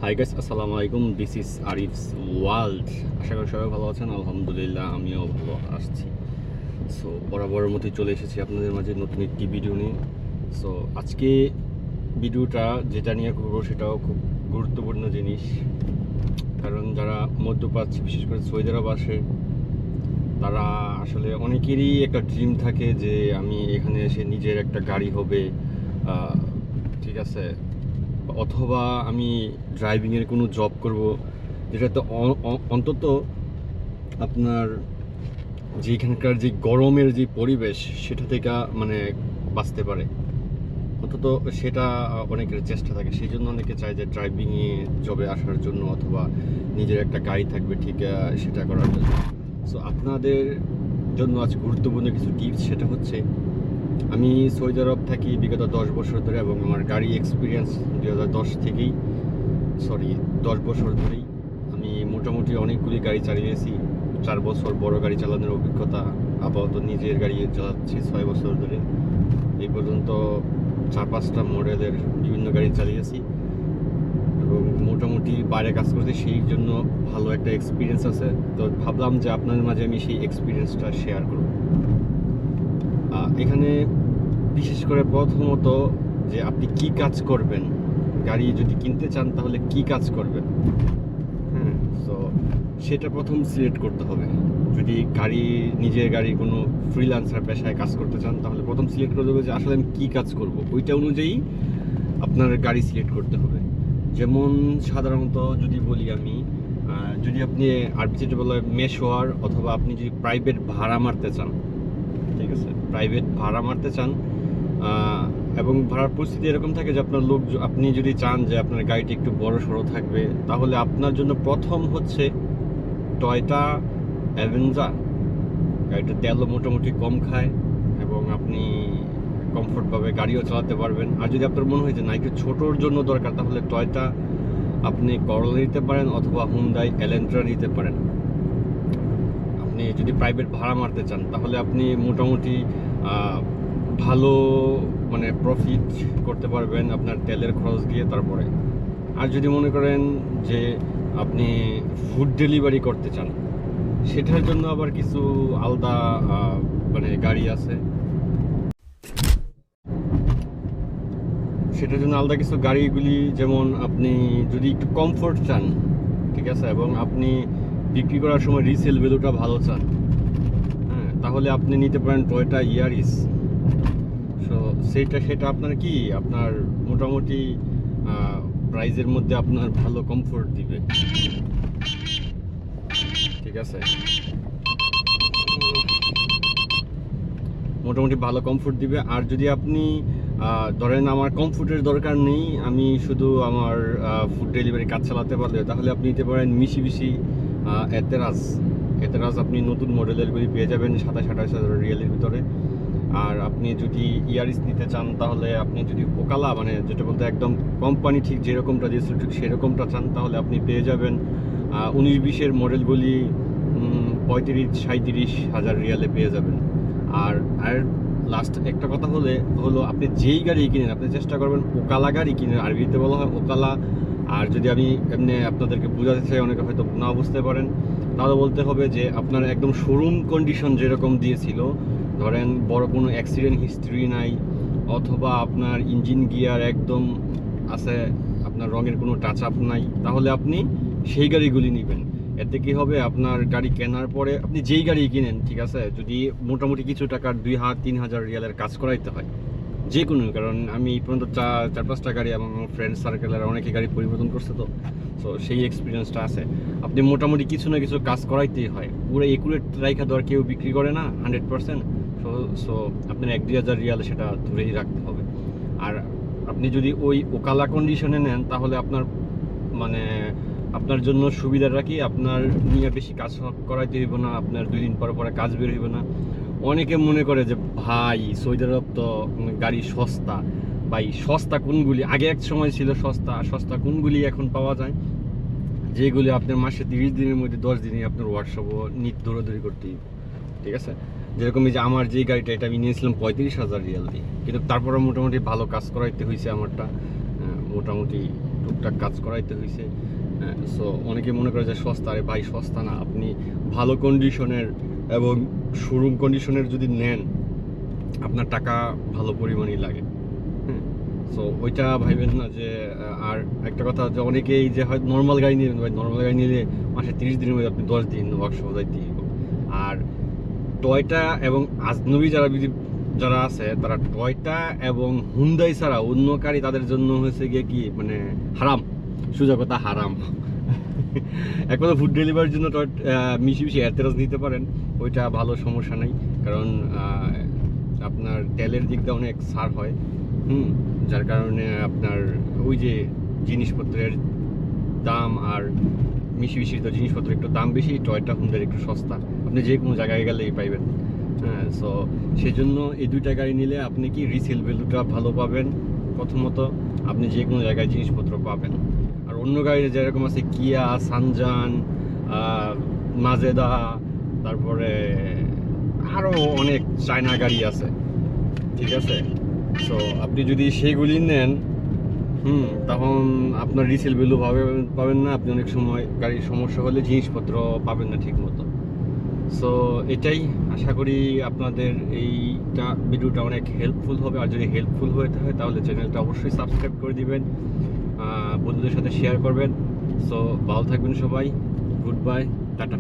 High guys, আসসালামু আলাইকুম। This is Arif's world. আশা করি সবাই ভালো আছেন। আলহামদুলিল্লাহ, আমিও ভালো আসছি। সো বরাবরের মতোই চলে এসেছি আপনাদের মাঝে নতুন একটি ভিডিও নিয়ে। সো আজকে ভিডিওটা যেটা নিয়ে করবো সেটাও খুব গুরুত্বপূর্ণ জিনিস, কারণ যারা মধ্যপ্রাচ্য বিশেষ করে সৌদি আরব আসে তারা আসলে অনেকেরই একটা ড্রিম থাকে যে আমি এখানে এসে নিজের একটা গাড়ি হবে, ঠিক আছে, অথবা আমি ড্রাইভিংয়ের কোনো জব করব, যেটাতে অন্তত আপনার যেখানকার যে গরমের যে পরিবেশ সেটা থেকে মানে বাঁচতে পারে, অন্তত সেটা অনেকের চেষ্টা থাকে। সেই জন্য অনেকে চায় যে ড্রাইভিংয়ে জবে আসার জন্য অথবা নিজের একটা গাড়ি থাকবে ঠিক সেটা করার জন্য। সো আপনাদের জন্য আজ গুরুত্বপূর্ণ কিছু টিপস, সেটা হচ্ছে আমি সৌদি আরব থাকি বিগত 10 বছর ধরে এবং আমার গাড়ি এক্সপিরিয়েন্স 10 বছর ধরেই আমি মোটামুটি অনেকগুলি গাড়ি চালিয়েছি। 4 বছর বড় গাড়ি চালানোর অভিজ্ঞতা, আপাতত নিজের গাড়ি চালাচ্ছি 6 বছর ধরে। এই পর্যন্ত 4-5টা মডেলের বিভিন্ন গাড়ি চালিয়েছি এবং মোটামুটি বাইরে কাজ করছি, সেই জন্য ভালো একটা এক্সপিরিয়েন্স আছে। তো ভাবলাম যে আপনাদের মাঝে আমি সেই এক্সপিরিয়েন্সটা শেয়ার করব। এখানে বিশেষ করে প্রথমত যে আপনি কি কাজ করবেন, গাড়ি যদি কিনতে চান তাহলে কি কাজ করবেন, হ্যাঁ, তো সেটা প্রথম সিলেক্ট করতে হবে। যদি নিজের গাড়ি কোনো ফ্রিল্যান্সার পেশায় কাজ করতে চান তাহলে প্রথম সিলেক্ট করতে হবে যে আসলে আমি কী কাজ করব, ওইটা অনুযায়ী আপনার গাড়ি সিলেক্ট করতে হবে। যেমন সাধারণত যদি বলি আমি, যদি আপনি আরবি যেটা বলা হয় মেশওয়ার, অথবা আপনি যদি প্রাইভেট ভাড়া মারতে চান, ঠিক আছে, প্রাইভেট ভাড়া মারতে চান এবং ভাড়ার পরিস্থিতি এরকম থাকে যে আপনার আপনি যদি চান যে আপনার গাড়িটি একটু বড় সড়ো থাকবে, তাহলে আপনার জন্য প্রথম হচ্ছে টয়োটা অ্যাভেঞ্জার। গাড়িটা তেলও মোটামুটি কম খায় এবং আপনি কমফোর্টভাবে গাড়িও চালাতে পারবেন। আর যদি আপনার মনে হয় যে না একটু ছোটোর জন্য দরকার, তাহলে টয়োটা আপনি করলা নিতে পারেন অথবা হুন্ডাই এলেন্ট্রা নিতে পারেন। আপনি যদি প্রাইভেট ভাড়া মারতে চান তাহলে আপনি মোটামুটি ভালো মানে প্রফিট করতে পারবেন আপনার তেলের খরচ দিয়ে। তারপরে আর যদি মনে করেন যে আপনি ফুড ডেলিভারি করতে চান, সেটার জন্য আবার কিছু আলাদা মানে গাড়ি আছে, সেটার জন্য আলাদা কিছু গাড়িগুলি। যেমন আপনি যদি একটু কমফোর্ট চান, ঠিক আছে, এবং আপনি বিক্রি করার সময় রিসেল ভ্যালুটা ভালো চান, হ্যাঁ, তাহলে আপনি নিতে পারেন টয়োটা ইয়ারিস। সো সেটা আপনার কি আপনার মোটামুটি প্রাইজের মধ্যে আপনার ভালো কমফোর্ট দিবে, ঠিক আছে, মোটামুটি ভালো কমফোর্ট দিবে। আর যদি আপনি ধরেন আমার কমফোর্টের দরকার নেই, আমি শুধু আমার ফুড ডেলিভারি কাজ চালাতে পারলে, তাহলে আপনি নিতে পারেন মিশিবিশি এতেরাজ। আপনি নতুন মডেলেরগুলি পেয়ে যাবেন 27-28 রিয়েলের ভিতরে। আর আপনি যদি ইয়ারিস নিতে চান তাহলে আপনি যদি ওকালা মানে যেটা বলতে একদম কোম্পানি ঠিক যেরকমটা দিয়েছিল ঠিক সেরকমটা চান, তাহলে আপনি পেয়ে যাবেন 19-20-এর মডেলগুলি 35-37 হাজার রিয়ালে পেয়ে যাবেন। আর লাস্ট একটা কথা হলো আপনি যেই গাড়ি কিনেন আপনি চেষ্টা করবেন ওকালা গাড়ি কিনেন, আরবিতে বলা হয় ওকালা। আর যদি আমি এমনি আপনাদেরকে বোঝাতে চাই, অনেকে হয়তো না বুঝতে পারেন, তাহলে বলতে হবে যে আপনার একদম শোরুম কন্ডিশন যেরকম দিয়েছিল, ধরেন বড় কোনো অ্যাক্সিডেন্ট হিস্ট্রি নাই, অথবা আপনার ইঞ্জিন গিয়ার একদম আছে, আপনার রঙের কোনো টাচ আপ নাই, তাহলে আপনি সেই গাড়িগুলি নেবেন। এতে কি হবে, আপনার গাড়ি কেনার পরে আপনি যেই গাড়ি কিনেন, ঠিক আছে, যদি মোটামুটি কিছু টাকার 2-3 হাজার রিয়ালের কাজ করাইতে হয় যে কোনো, কারণ আমি এই পর্যন্ত 4-5টা গাড়ি এবং আমার ফ্রেন্ড সার্কেলের অনেকে গাড়ি পরিবর্তন করছে, তো সো সেই এক্সপিরিয়েন্সটা আছে। আপনি মোটামুটি কিছু না কিছু কাজ করাইতেই হয়। পুরো একুরেট রাইখা দেওয়ার কেউ বিক্রি করে না 100%। সো আপনার 1-2 হাজার রিয়ালে সেটা ধরেই রাখতে হবে। আর আপনি যদি ওই ওকালা কন্ডিশনে নেন তাহলে আপনার মানে আপনার জন্য সুবিধাটা কি, আপনার নিয়ে বেশি কাজ করাইতে হইব না, আপনার 2 দিন পরে কাজ বের হইব না। অনেকে মনে করে যে ভাই সৌদি আরব তো গাড়ি সস্তা, ভাই সস্তা কোনগুলি? আগে এক সময় ছিল সস্তা কোনগুলি এখন পাওয়া যায়, যেগুলি আপনার মাসে 30 দিনের মধ্যে 10 দিনই আপনার ওয়ার্কশপও দৌড়াদৌড়ি করতেই, ঠিক আছে। যেরকম এই যে আমার যে গাড়িটা, এটা আমি নিয়েছিলাম 35,000 রিয়াল দিয়ে, কিন্তু তারপরে মোটামুটি ভালো কাজ করাইতে হয়েছে আমারটা, মোটামুটি টুকটাক কাজ করাইতে হয়েছে। সো অনেকে মনে করে যে সস্তা, আরে ভাই সস্তা না, আপনি ভালো কন্ডিশনের এবং শোরুম কন্ডিশনের যদি নেন আপনার টাকা ভালো পরিমাণই লাগে। হ্যাঁ, সো ওইটা ভাইবেন না যে আর একটা কথা যে অনেকেই যে হয় নর্মাল গাড়ি নিলেন, ভাই নর্মাল গাড়ি নিলে মাসে 30 দিনের মধ্যে আপনি 10 দিন ওয়ার্কশপ যাইতে হবে। আর টয়টা এবং আজনবী যারা আছে তারা টয়টা এবং হুন্ডাই ছাড়া অন্য গাড়ি তাদের জন্য হয়েছে গিয়ে কি মানে হারাম, সোজা কথা হারাম। একমাত্র ফুড ডেলিভারির জন্য মিশি এয়ারটেরাস নিতে পারেন, ওইটা ভালো, সমস্যা নেই। কারণ আপনার তেলের দিক দিয়ে অনেক ছাড় হয়, যার কারণে আপনার ওই যে জিনিসপত্রের দাম আর মিশি তো জিনিসপত্র একটু দাম বেশি, টয়টা হুন্ডার একটু সস্তা, আপনি যে কোনো জায়গায় গেলেই পাইবেন। হ্যাঁ, সো সেই জন্য এই দুইটা গাড়ি নিলে আপনি কি রিসেল ভ্যালুটা ভালো পাবেন, প্রথমত আপনি যে কোনো জায়গায় জিনিসপত্র পাবেন। আর অন্য গাড়ি যেরকম আছে কিয়া, সানজান, মাজেদা, তারপরে আরও অনেক চায়না গাড়ি আছে, ঠিক আছে। সো আপনি যদি সেইগুলি নেন তখন আপনার রিসেল ভ্যালু পাবেন না, আপনি অনেক সময় গাড়ির সমস্যা হলে জিনিসপত্র পাবেন না ঠিক মতো। সো এটাই, আশা করি আপনাদের এইটা ভিডিওটা অনেক হেল্পফুল হবে। আর যদি হেল্পফুল হয়ে থাকে তাহলে চ্যানেলটা অবশ্যই সাবস্ক্রাইব করে দিবেন, বন্ধুদের সাথে শেয়ার করবেন। সো ভালো থাকবেন সবাই, গুড বাই, টাটা।